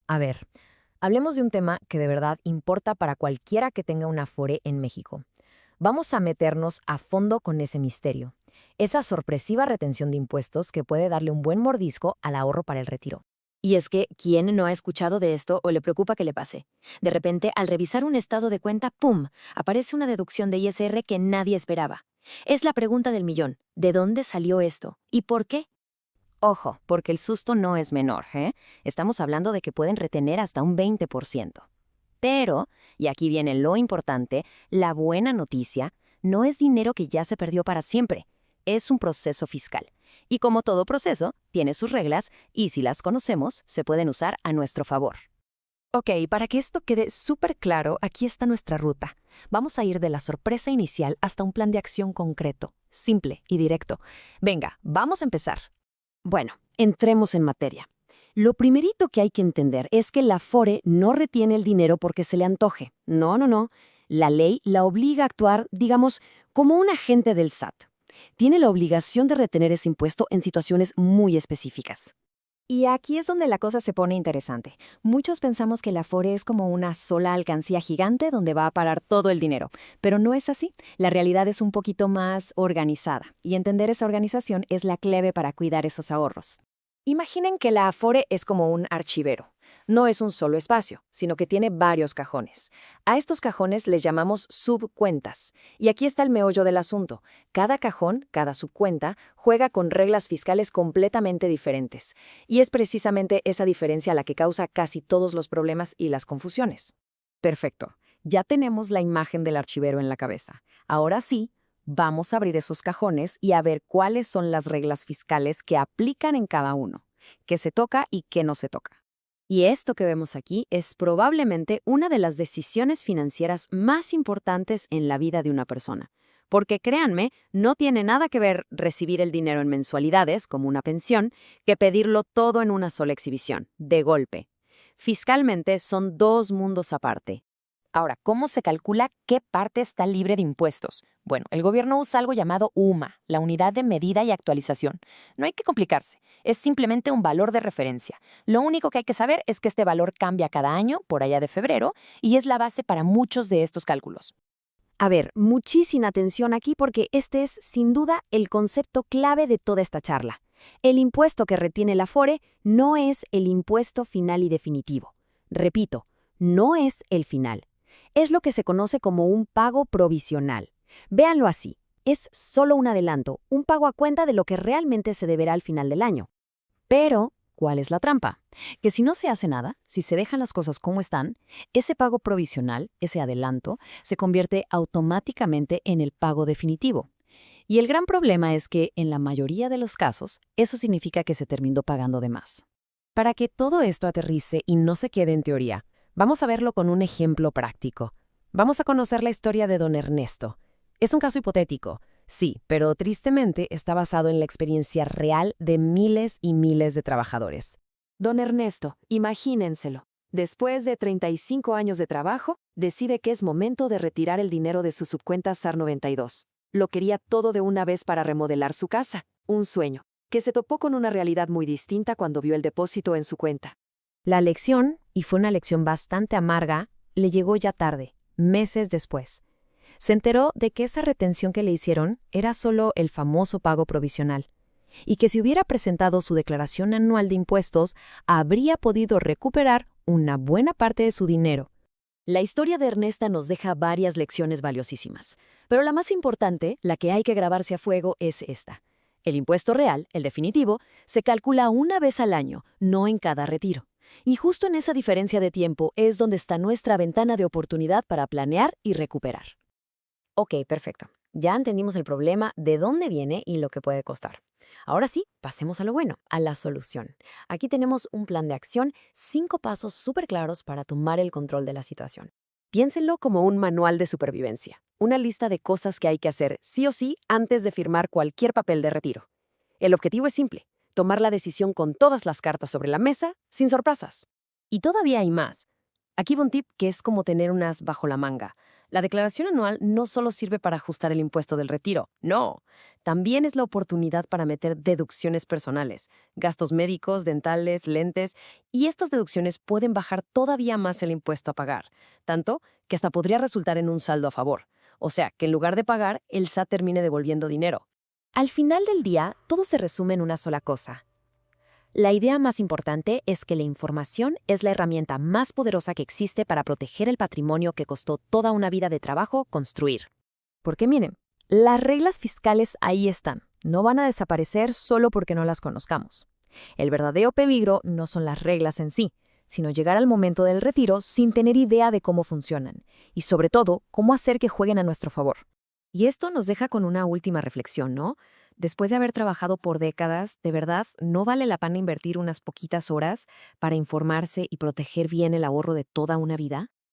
A ver, hablemos de un tema que de verdad importa para cualquiera que tenga una Afore en México. Vamos a meternos a fondo con ese misterio, esa sorpresiva retención de impuestos que puede darle un buen mordisco al ahorro para el retiro. Y es que, ¿quién no ha escuchado de esto o le preocupa que le pase? De repente, al revisar un estado de cuenta, ¡pum!, aparece una deducción de ISR que nadie esperaba. Es la pregunta del millón. ¿De dónde salió esto? ¿Y por qué? Ojo, porque el susto no es menor, ¿eh? Estamos hablando de que pueden retener hasta un 20%. Pero, y aquí viene lo importante, la buena noticia, no es dinero que ya se perdió para siempre. Es un proceso fiscal. Y como todo proceso, tiene sus reglas y si las conocemos, se pueden usar a nuestro favor. Ok, para que esto quede súper claro, aquí está nuestra ruta. Vamos a ir de la sorpresa inicial hasta un plan de acción concreto, simple y directo. Venga, vamos a empezar. Bueno, entremos en materia. Lo primerito que hay que entender es que la Afore no retiene el dinero porque se le antoje. No, no, no. La ley la obliga a actuar, digamos, como un agente del SAT. Tiene la obligación de retener ese impuesto en situaciones muy específicas. Y aquí es donde la cosa se pone interesante. Muchos pensamos que la Afore es como una sola alcancía gigante donde va a parar todo el dinero, pero no es así. La realidad es un poquito más organizada, y entender esa organización es la clave para cuidar esos ahorros. Imaginen que la Afore es como un archivero. No es un solo espacio, sino que tiene varios cajones. A estos cajones les llamamos subcuentas. Y aquí está el meollo del asunto. Cada cajón, cada subcuenta, juega con reglas fiscales completamente diferentes. Y es precisamente esa diferencia la que causa casi todos los problemas y las confusiones. Perfecto. Ya tenemos la imagen del archivero en la cabeza. Ahora sí, vamos a abrir esos cajones y a ver cuáles son las reglas fiscales que aplican en cada uno, qué se toca y qué no se toca. Y esto que vemos aquí es probablemente una de las decisiones financieras más importantes en la vida de una persona. Porque créanme, no tiene nada que ver recibir el dinero en mensualidades, como una pensión, que pedirlo todo en una sola exhibición, de golpe. Fiscalmente son dos mundos aparte. Ahora, ¿cómo se calcula qué parte está libre de impuestos? Bueno, el gobierno usa algo llamado UMA, la unidad de medida y actualización. No hay que complicarse, es simplemente un valor de referencia. Lo único que hay que saber es que este valor cambia cada año, por allá de febrero, y es la base para muchos de estos cálculos. A ver, muchísima atención aquí porque este es, sin duda, el concepto clave de toda esta charla. El impuesto que retiene la Afore no es el impuesto final y definitivo. Repito, no es el final. Es lo que se conoce como un pago provisional. Véanlo así, es solo un adelanto, un pago a cuenta de lo que realmente se deberá al final del año. Pero, ¿cuál es la trampa? Que si no se hace nada, si se dejan las cosas como están, ese pago provisional, ese adelanto, se convierte automáticamente en el pago definitivo. Y el gran problema es que, en la mayoría de los casos, eso significa que se terminó pagando de más. Para que todo esto aterrice y no se quede en teoría, vamos a verlo con un ejemplo práctico. Vamos a conocer la historia de don Ernesto. Es un caso hipotético, sí, pero tristemente está basado en la experiencia real de miles y miles de trabajadores. Don Ernesto, imagínenselo. Después de 35 años de trabajo, decide que es momento de retirar el dinero de su subcuenta SAR 92. Lo quería todo de una vez para remodelar su casa, un sueño, que se topó con una realidad muy distinta cuando vio el depósito en su cuenta. La lección, y fue una lección bastante amarga, le llegó ya tarde, meses después. Se enteró de que esa retención que le hicieron era solo el famoso pago provisional, y que si hubiera presentado su declaración anual de impuestos, habría podido recuperar una buena parte de su dinero. La historia de Ernesta nos deja varias lecciones valiosísimas, pero la más importante, la que hay que grabarse a fuego, es esta. El impuesto real, el definitivo, se calcula una vez al año, no en cada retiro. Y justo en esa diferencia de tiempo es donde está nuestra ventana de oportunidad para planear y recuperar. Ok, perfecto. Ya entendimos el problema, de dónde viene y lo que puede costar. Ahora sí, pasemos a lo bueno, a la solución. Aquí tenemos un plan de acción, 5 pasos súper claros para tomar el control de la situación. Piénsenlo como un manual de supervivencia, una lista de cosas que hay que hacer sí o sí antes de firmar cualquier papel de retiro. El objetivo es simple, tomar la decisión con todas las cartas sobre la mesa, sin sorpresas. Y todavía hay más. Aquí va un tip que es como tener unas bajo la manga. La declaración anual no solo sirve para ajustar el impuesto del retiro, no. También es la oportunidad para meter deducciones personales, gastos médicos, dentales, lentes, y estas deducciones pueden bajar todavía más el impuesto a pagar, tanto que hasta podría resultar en un saldo a favor. O sea, que en lugar de pagar, el SAT termine devolviendo dinero. Al final del día, todo se resume en una sola cosa. La idea más importante es que la información es la herramienta más poderosa que existe para proteger el patrimonio que costó toda una vida de trabajo construir. Porque miren, las reglas fiscales ahí están. No van a desaparecer solo porque no las conozcamos. El verdadero peligro no son las reglas en sí, sino llegar al momento del retiro sin tener idea de cómo funcionan y, sobre todo, cómo hacer que jueguen a nuestro favor. Y esto nos deja con una última reflexión, ¿no? Después de haber trabajado por décadas, ¿de verdad no vale la pena invertir unas poquitas horas para informarse y proteger bien el ahorro de toda una vida?